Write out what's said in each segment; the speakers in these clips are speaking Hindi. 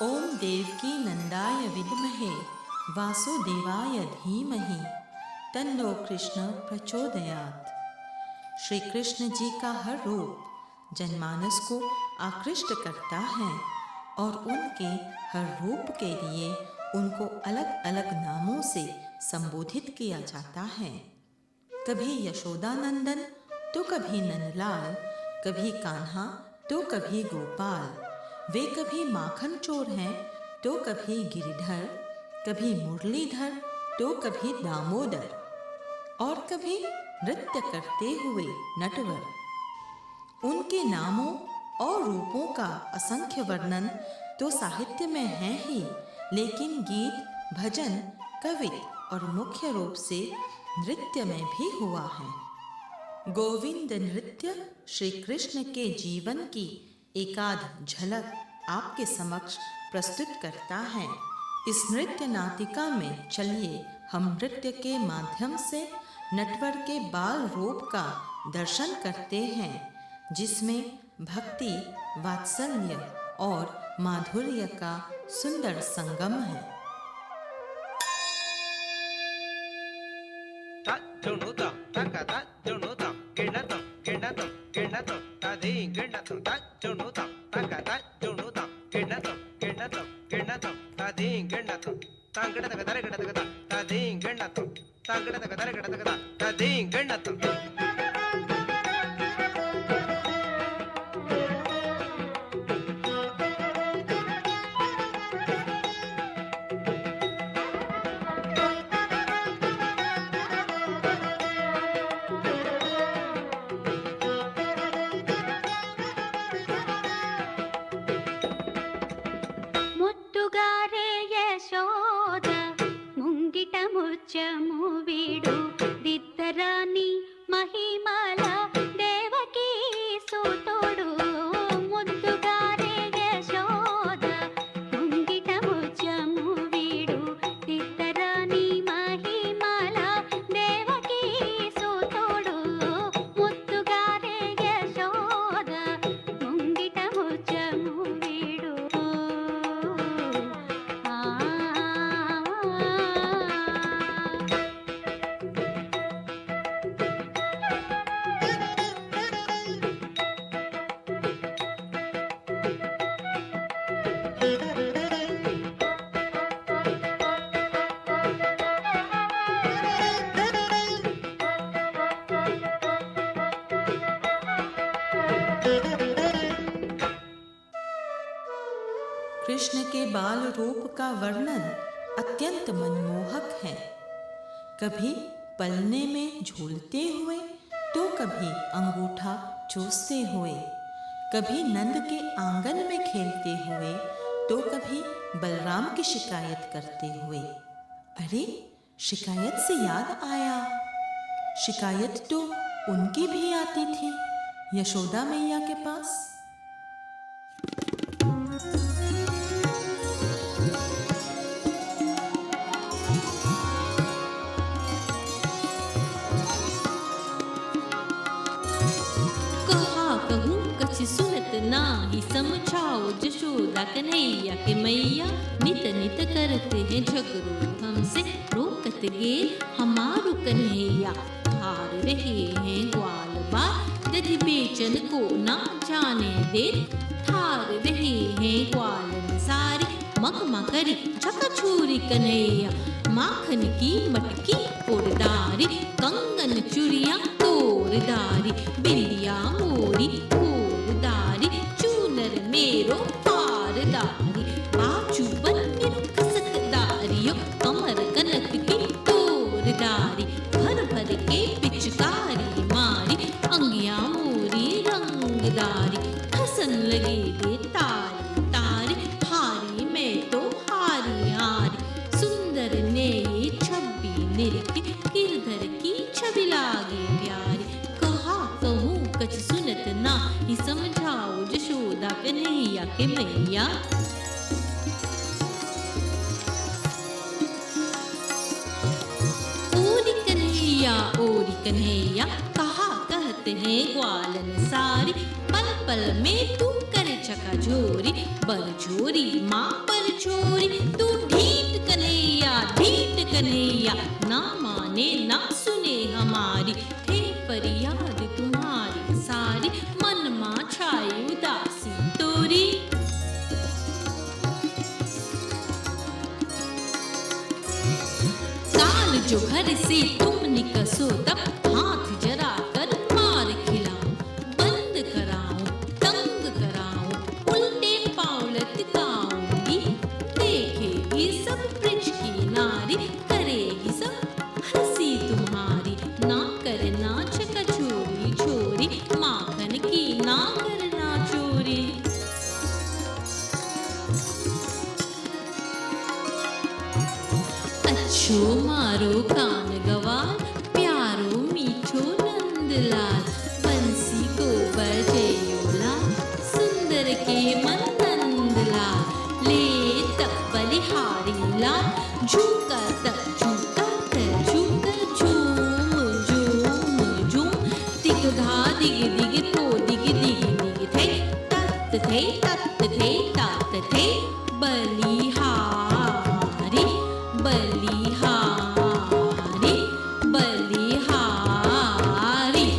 ओम देवकी नंदाय विद्महे वासुदेवाय धीमहि तन्नो कृष्ण प्रचोदयात्। श्री कृष्ण जी का हर रूप जनमानस को आकृष्ट करता है और उनके हर रूप के लिए उनको अलग अलग नामों से संबोधित किया जाता है। कभी यशोदा नंदन तो कभी नंदलाल, कभी कान्हा तो कभी गोपाल। वे कभी माखन चोर हैं तो कभी गिरिधर, कभी मुरलीधर तो कभी दामोदर और कभी नृत्य करते हुए नटवर। उनके नामों और रूपों का असंख्य वर्णन तो साहित्य में है ही, लेकिन गीत, भजन, कवित और मुख्य रूप से नृत्य में भी हुआ है। गोविंद नृत्य श्री कृष्ण के जीवन की एकाध झलक आपके समक्ष प्रस्तुत करता है। इस नृत्य नाटिका में चलिए हम नृत्य के माध्यम से नटवर के बाल रूप का दर्शन करते हैं, जिसमें भक्ति, वात्सल्य और माधुर्य का सुंदर संगम है। ముచ్చమువిడు దిద్దరాని మహిమల దేవకీ సూతుడు ముద్దుగారే యశోద ముంగిట ముచ్చమువిడు దిద్దరాని మహిమల దేవకీ సూతుడు ముద్దుగారే యశోద ముంగిట ముచ్చమువిడు कृष्ण के बाल रूप का वर्णन अत्यंत मनमोहक है। कभी पलने में झूलते हुए तो कभी अंगूठा चूसते हुए, कभी नंद के आंगन में खेलते हुए तो कभी बलराम की शिकायत करते हुए। अरे, शिकायत से याद आया, शिकायत तो उनकी भी आती थी यशोदा मैया के पास। सुनत नाही समझाओ जशोदा कन्हैया के मैया, नित नित करते हैं झगड़ो हमसे, रोकत गे हमारो कन्हैया। हार रहे हैं ग्वाल बाल दधि बेचन को ना जाने दे, थार रहे हैं ग्वालन सारी मगमा करी छका छूरी कन्हैया। माखन की मटकी ओरदारी, कंगन चुड़िया तोरदारी, बिंदिया मोरी मेरो पारदारी, बाजू बन्नी कसकदारियो, कमर कनक की तोरदारी, भर भर के पिचकारी मारी, अंगिया मोरी रंगदारी, हसन लगे दे तारी तारी, हारी मैं तो हारी हारी, सुंदर ने ये छवि निरखी, गिरधर की छवि लागे प्यारी। कहा कहूँ कछ सुनत ना ही समझाओ जशोदा कन्हैया के मैया। ओरी कन्हैया कहा कहते हैं ग्वालन सारी, पल पल में तू करे चका झोरी, बरछोरी माँ बरछोरी, तू ढीठ कन्हैया, ना माने ना सुने हमारी, थे पर याद तुम्हारी सारी, मन माँ छाई उदासी तोरी। काल जो घर से तुम निकसो तब, हाथ जरा कर मार खिलाऊं, बंद कराऊं तंग कराऊं, उल्टे पांव लटकाऊंगी, देखेगी सब ब्रज की नारी, करेगी सब हंसी तुम्हारी, ना करना छका छोरी छोरी, माखन की ना करना चोरी। अच्छो मारो कान गवार, प्यारो मीठो नंदलाल, बंसी को बजायोला, सुंदर के मन नंदलाल, ले तब बलिहारी लाल, झूका तब झूका तब झूका, झूम झूम झूम, दिग धा दिग दिग तो दिग दिग दिग थे, तत थे तत थे तात थे, बलिहारी बलिहारी बलिहारी।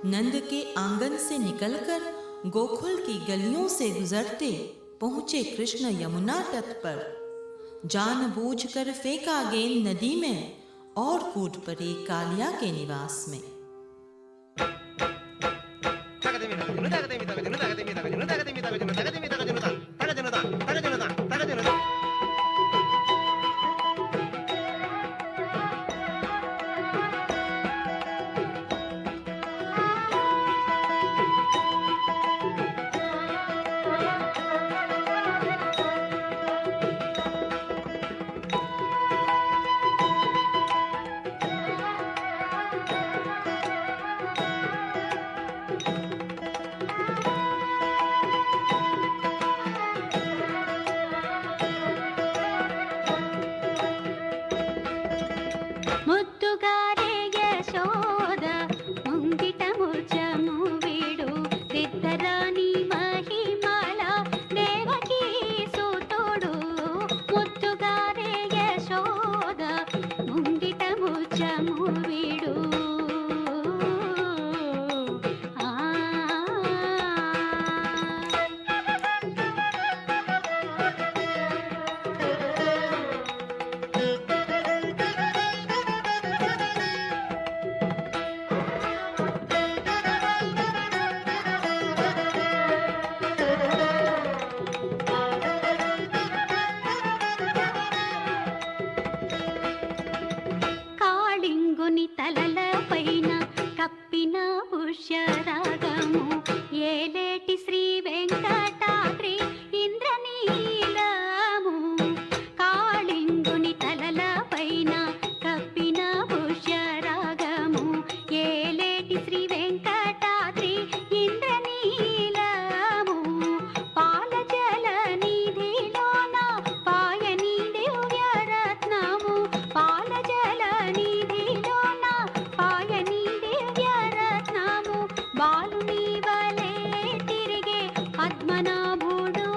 नंद के आंगन से निकलकर गोकुल की गलियों से गुजरते पहुंचे कृष्ण यमुना तट पर। जानबूझकर फेंका गेंद नदी में और कूद पड़े कालिया के निवास में। ಮುದ್ದುಗಾರೆ ಯಶೋದ ಮುಂಗಿಟ ಮುರ್ಜಮು ಬಿಡು ಸಿದ್ಧರಾಣಿ ಮಹಿಮಾಲ ದೇವಕಿ ಸುತೋಡು ಮುದ್ದುಗಾರೆ ಯಶೋದ ಮುಂಗಿಟ ಮುರ್ಜಮು ಬಿಡು కాళింగుని తలల పైన కప్పిన పుష్యరాగము ఏలేటి శ్రీ వెంకటాద్రి ఇంద్రనీలము కాళింగుని తలల పైన కప్పిన పుష్యరాగము ఏలేటి శ్రీ వెంకటాద్రి ఇంద్రనీలము పాల జల నిధిలోన పాయని దివ్యరత్నము పాల జల నిధిలోన పాయని దివ్యరత్నము బాలుని వలె తిరిగే పద్మనాభుడు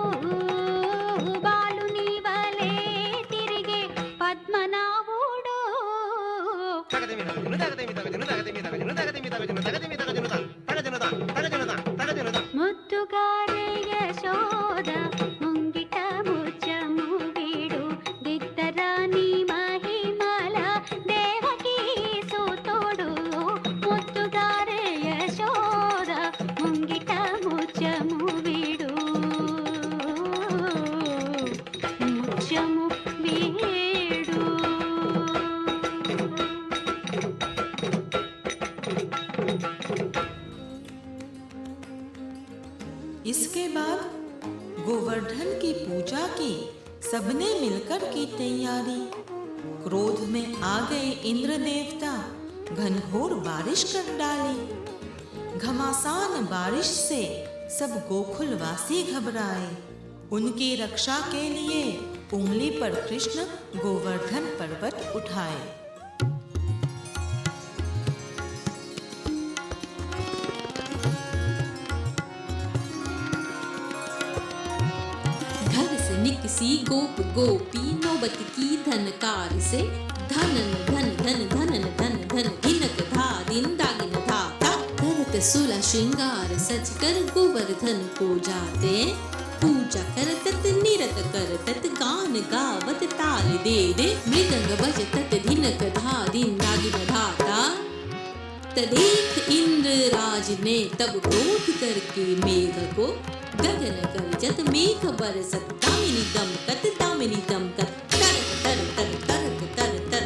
బాలుని వలె తిరిగే పద్మనాభుడు ముద్దుగారే యశోద ముంగిట ముచ్చము వీడు దిద్దరాణి మహిమల దేవకీ సుతోడు ముద్దుగారే యశోద ముంగిట ముచ్చము వీడు ముచ్చము వీడు इसके बाद गोवर्धन की पूजा की सबने मिलकर की तैयारी। क्रोध में आ गए इंद्र देवता, घनघोर बारिश कर डाली। घमासान बारिश से सब गोकुलवासी घबराए। उनकी रक्षा के लिए उंगली पर कृष्ण गोवर्धन पर्वत उठाए। एक सी गोप गोपी नौबत की धनकार से धनन धन धन धनन धन धन धिनक धा दिन दागिन धा धा करत सुला श्रृंगार सज कर गोवर्धन को जाते पूजा करतत निरत करतत गान गावत ताल दे दे मृदंग बजतत धिनक धा दिन दागिन धाता तदेख इंद्र राज ने तब क्रोध करके मेघ को गगन गरजत मेघ बरसत दामिनी दमकत तर तर तर तर तर तर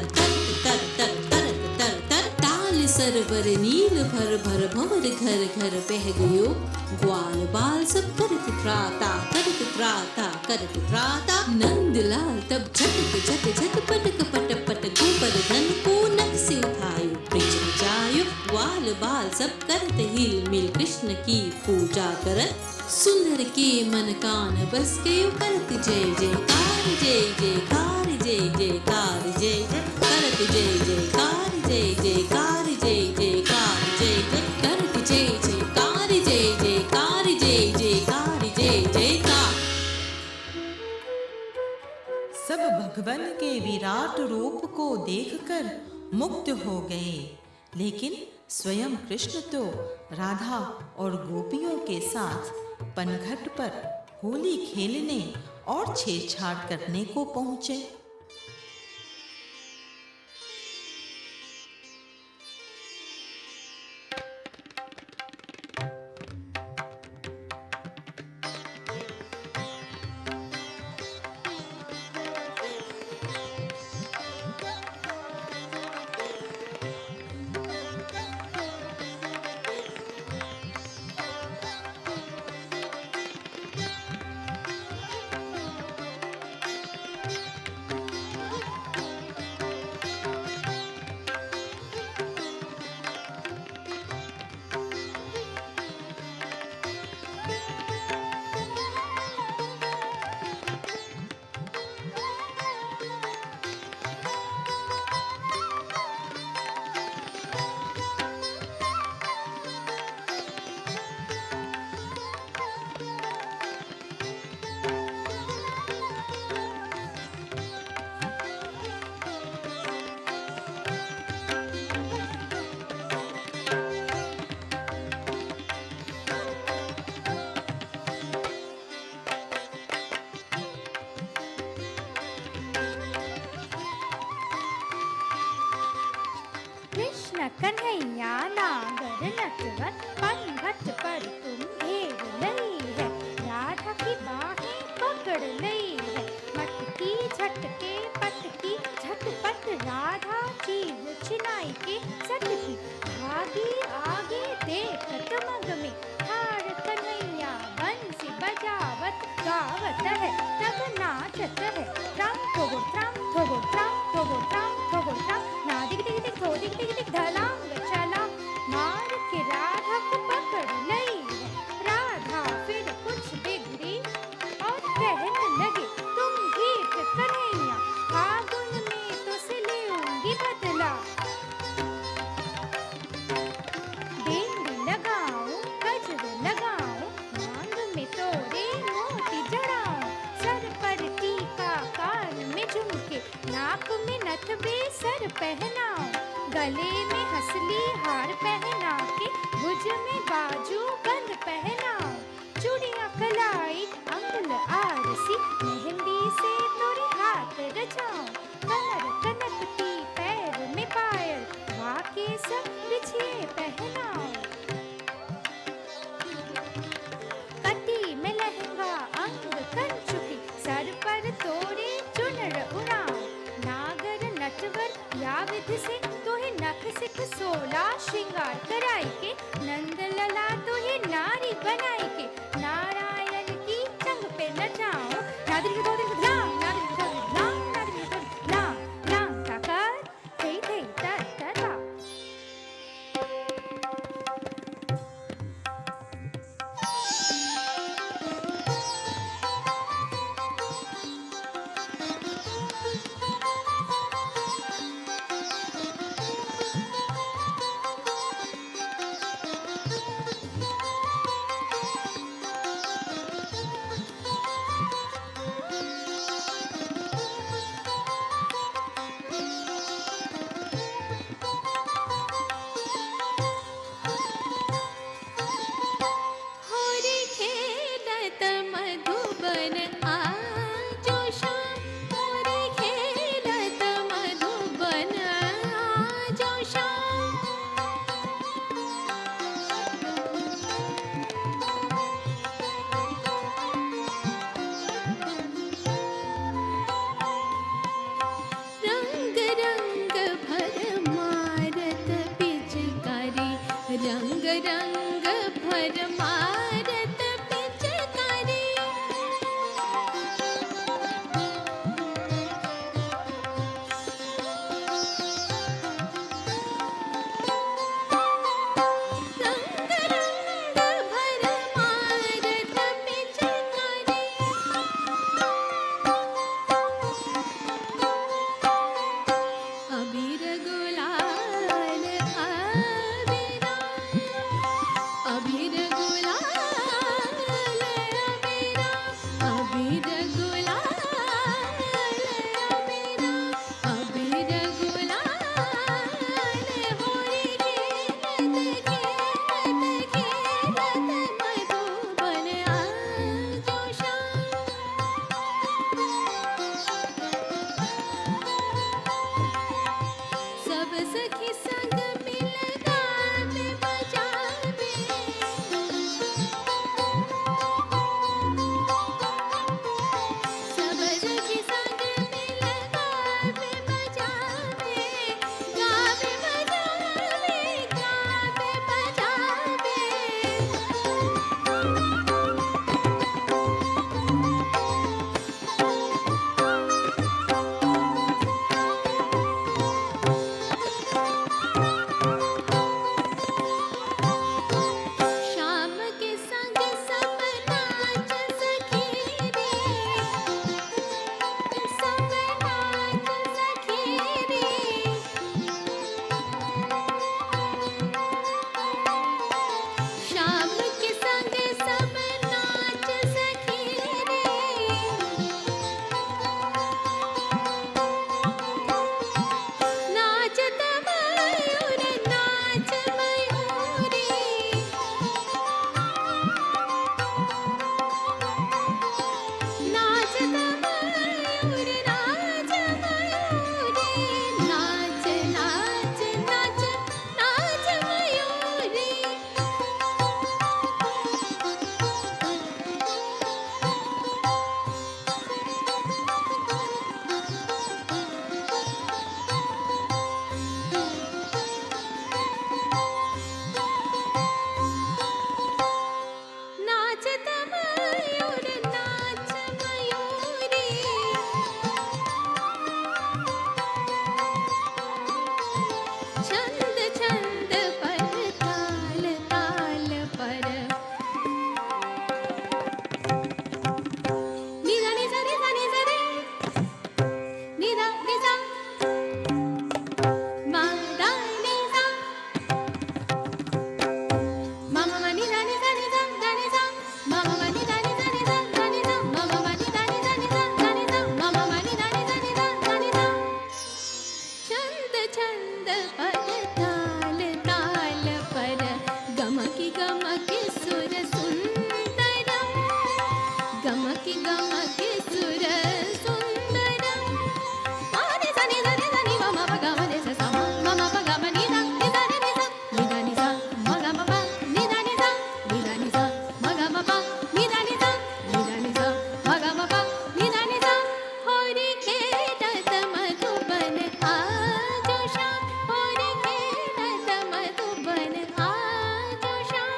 तर तर तर तर तर ताल सरवर नील भर भर भंवर घर घर बह गयो ग्वाल बाल सब करत त्राता नंदलाल तब झट झट पटक पट पट गोवर्धन को नख से उठायो ब्रिज जायो ग्वाल बाल सब करत हिल मिल कृष्ण की पूजा करत सुंदर के मन कान बस गयो करत जय जयकार जय जयकार जय जयकार जय जय करत जय जयकार जय जयकार जय जयकार जय जय करत जय जयकार जय जयकार जय जयकार जय जयकार। सब भगवान के विराट रूप को देखकर मुग्ध हो गए, लेकिन स्वयं कृष्ण तो राधा और गोपियों के साथ पनघट पर होली खेलने और छेड़छाड़ करने को पहुंचे। कृष्ण कन्हैया नागर नटवर पनघट पर तुम घेर लई है, राधा की बाहें पकड़ लई है, मटकी झटके पटकी झटपट राधा चीर चिनाई के सटकी भागी आगे देखत मग में हार कन्हैया बंसी बजावत गावत है तब नाचत है ट्राम ठोगो ट्राम ठोगो ट्राम ठोगो ट्राम ठोगो ट्राम ना दिख दिख दिख थो दिख दिख दिख धलांग चला मार के राधा को पकड़ लई है, राधा फिर कुछ बिगड़ी और कहने लगे तुम गीत कन्हैया फागुन में तो से लेऊंगी बदला, बिंदी लगाऊं गजर लगाऊं मांग में तोरे मोती जड़ाऊं, सर पर टीका कान में झुमके नाक में नथवे सर पहनाऊं, गले में हसली हार पहना के भुज में बाजू बंद पहनाऊं, चूड़ियां कलाई अंगुल आरसी मेहंदी से तोरे हाथ रचाऊं, कमर कनकती पैर में पायल वाके सब बिछिए पहनाऊं, कटी में लहंगा अंग कंचुकी सर पर तोरे चुनर उड़ाऊं, नागर नटवर या विधि से तोहे नख सिख 16 श्रृंगार कराई के, नंद लला तोहे नारी बनाई के, नारायण की चंग पे नचाऊं, नादिल को दिल धाम नादिल को दिल धाम नादिल को दिल धाम धाम ताकर थे थे ता ता ता। गमके सुर सुन्दरं गमके गमके सुर सुन्दरं पानि सनि धनि धनि मम प ग म नि स स म मम प ग म नि ध नि ध नि ध नि ध नि ध म ग म प नि ध नि ध नि ध नि ध म ग म प नि ध नि ध नि ध नि ध म ग म प नि ध नि ध होरी खेलत मधुबन आजो श्याम होरी खेलत मधुबन आजो श्याम।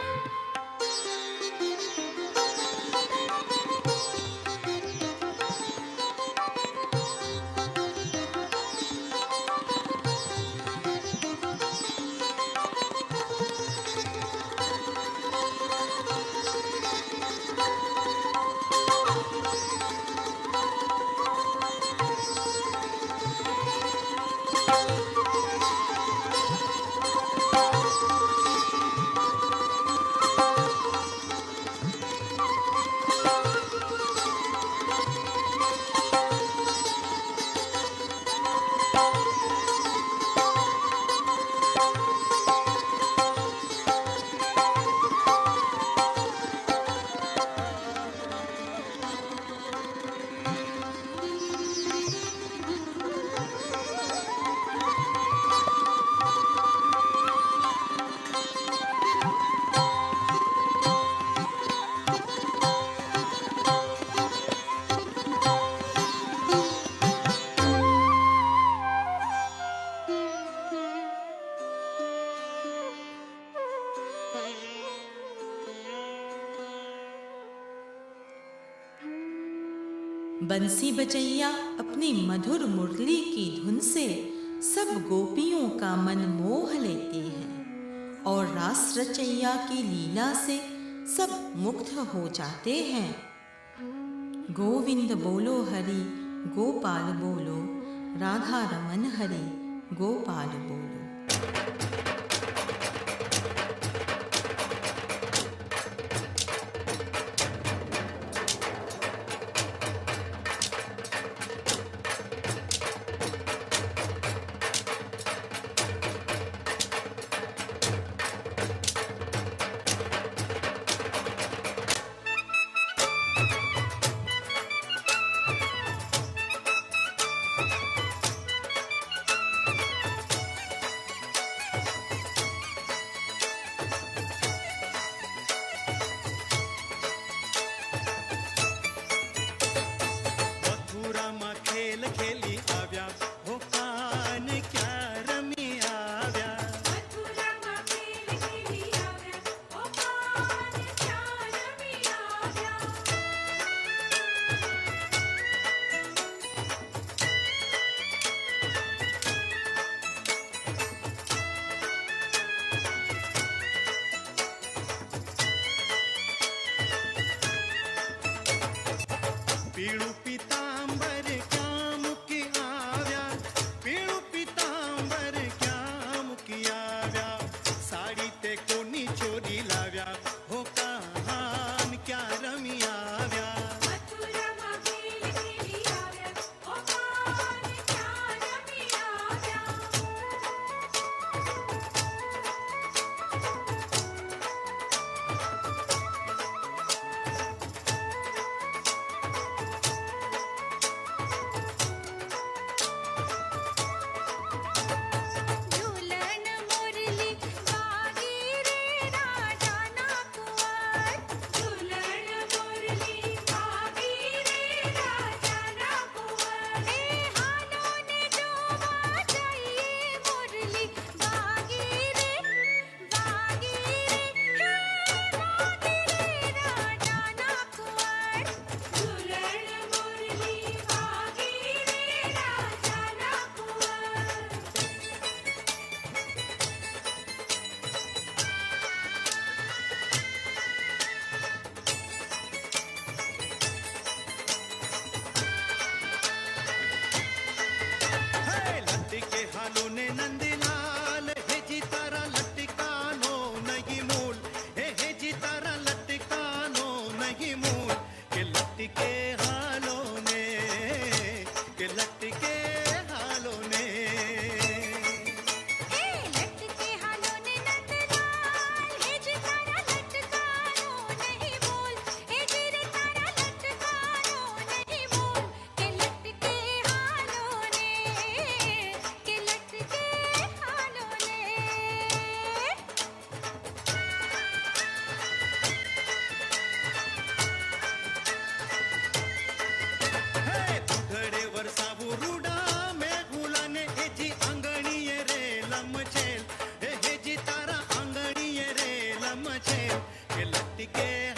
बंसी बजैया अपनी मधुर मुरली की धुन से सब गोपियों का मन मोह लेते हैं और रास रचैया की लीला से सब मुग्ध हो जाते हैं। गोविंद बोलो हरि गोपाल बोलो, राधा रमन हरि गोपाल बोलो। है